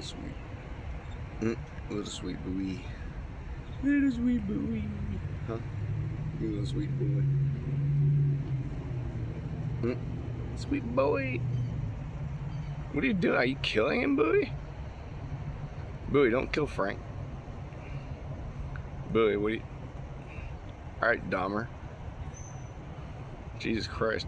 sweet. Little sweet boy. Little sweet boy. Huh? You little sweet boy. Sweet boy. What are you doing? Are you killing him, Bowie? Bowie, don't kill Frank. Bowie, what are you... Alright, Dahmer. Jesus Christ.